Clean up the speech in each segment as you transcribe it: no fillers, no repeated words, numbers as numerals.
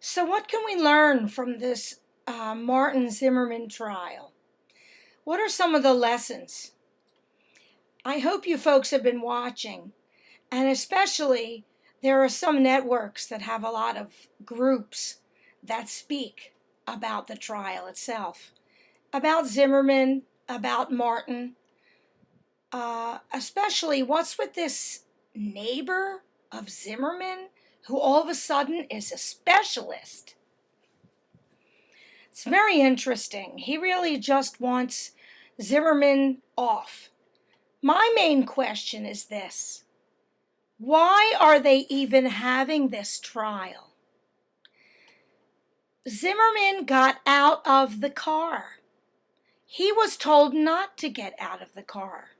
So what can we learn from this Martin Zimmerman trial? What are some of the lessons? I hope you folks have been watching, and especially there are some networks that have a lot of groups that speak about the trial itself, about Zimmerman, about Martin, especially what's with this neighbor of Zimmerman who all of a sudden is a specialist. It's very interesting. He really just wants Zimmerman off. My main question is this: why are they even having this trial? Zimmerman got out of the car. He was told not to get out of the car.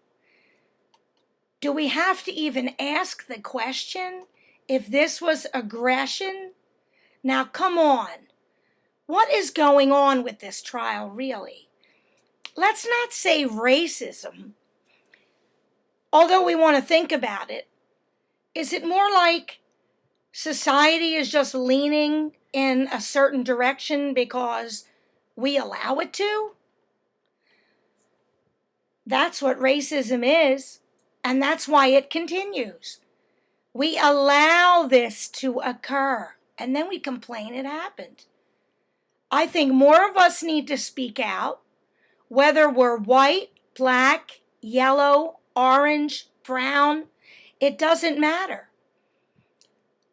Do we have to even ask the question if this was aggression? Now, come on. What is going on with this trial, really? Let's not say racism, although we want to think about it. Is it more like society is just leaning in a certain direction because we allow it to? That's what racism is, and that's why it continues. We allow this to occur, and then we complain it happened. I think more of us need to speak out, whether we're white, black, yellow, orange, brown, it doesn't matter.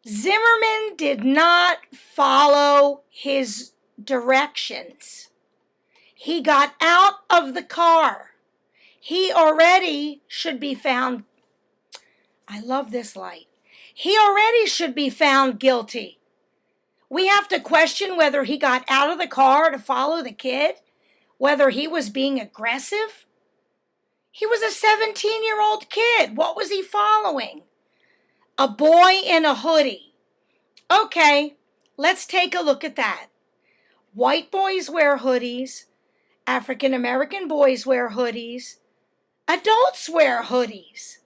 Zimmerman did not follow his directions. He got out of the car. He already should be found, I love this light. He already should be found guilty. We have to question whether he got out of the car to follow the kid, whether he was being aggressive. He was a 17-year-old kid. What was he following? A boy in a hoodie. Okay, let's take a look at that. White boys wear hoodies. African American boys wear hoodies. Adults wear hoodies.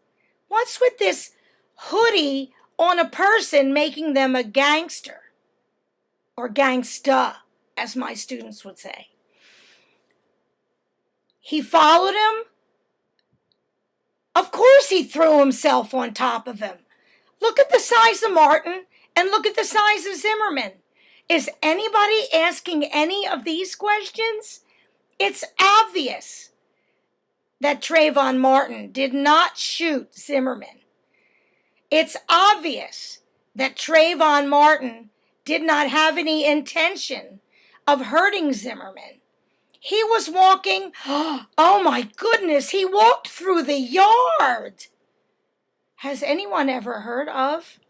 What's with this hoodie on a person making them a gangster? Or gangsta, as my students would say. He followed him. Of course he threw himself on top of him. Look at the size of Martin and look at the size of Zimmerman. Is anybody asking any of these questions? It's obvious that Trayvon Martin did not shoot Zimmerman. It's obvious that Trayvon Martin did not have any intention of hurting Zimmerman. He was walking, oh my goodness, he walked through the yard. Has anyone ever heard of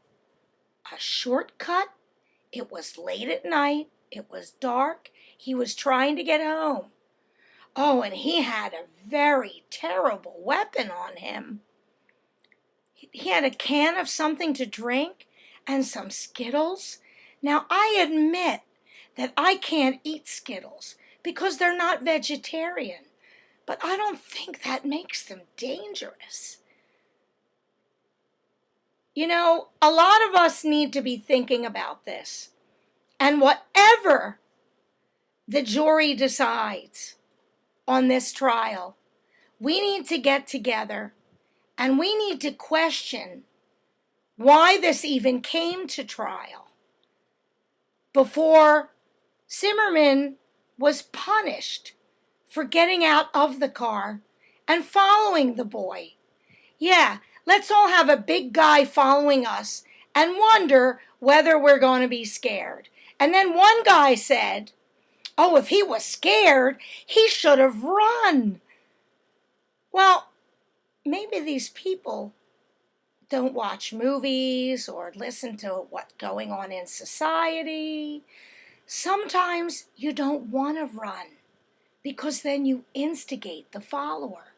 a shortcut? It was late at night, it was dark, he was trying to get home. Oh, and he had a very terrible weapon on him. He had a can of something to drink and some Skittles. Now, I admit that I can't eat Skittles because they're not vegetarian, but I don't think that makes them dangerous. You know, a lot of us need to be thinking about this. And whatever the jury decides on this trial, we need to get together and we need to question why this even came to trial before Zimmerman was punished for getting out of the car and following the boy. Yeah, let's all have a big guy following us and wonder whether we're going to be scared. And then one guy said, oh, if he was scared, he should have run. Well, maybe these people don't watch movies or listen to what's going on in society. Sometimes you don't want to run because then you instigate the follower.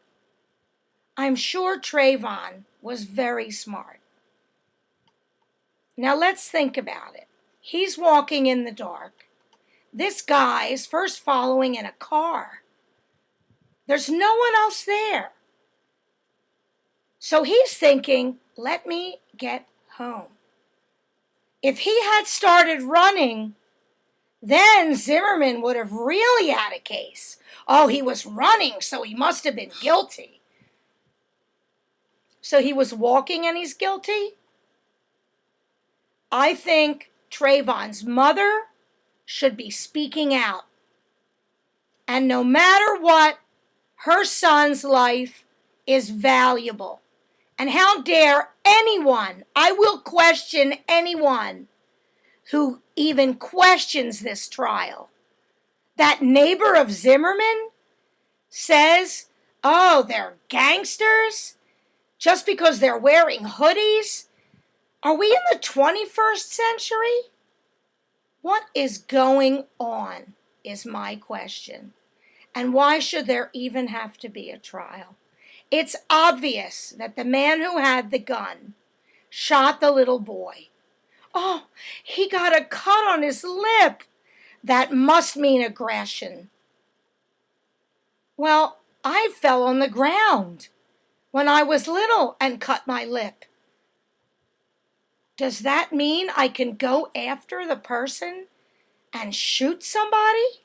I'm sure Trayvon was very smart. Now let's think about it. He's walking in the dark. This guy is first following in a car. There's no one else there. So he's thinking, let me get home. If he had started running, then Zimmerman would have really had a case. Oh, he was running, so he must have been guilty. So he was walking and he's guilty? I think Trayvon's mother should be speaking out. And no matter what, her son's life is valuable. And how dare anyone, I will question anyone who even questions this trial. That neighbor of Zimmerman says, oh, they're gangsters just because they're wearing hoodies? Are we in the 21st century? What is going on is my question. And why should there even have to be a trial? It's obvious that the man who had the gun shot the little boy. Oh, he got a cut on his lip. That must mean aggression. Well, I fell on the ground when I was little and cut my lip. Does that mean I can go after the person and shoot somebody?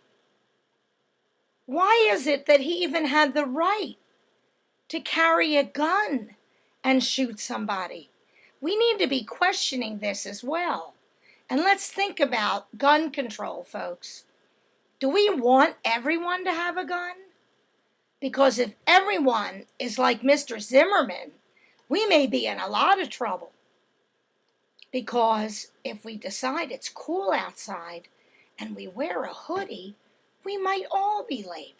Why is it that he even had the right to carry a gun and shoot somebody? We need to be questioning this as well. And let's think about gun control, folks. Do we want everyone to have a gun? Because if everyone is like Mr. Zimmerman, we may be in a lot of trouble. Because if we decide it's cool outside and we wear a hoodie, we might all be labeled.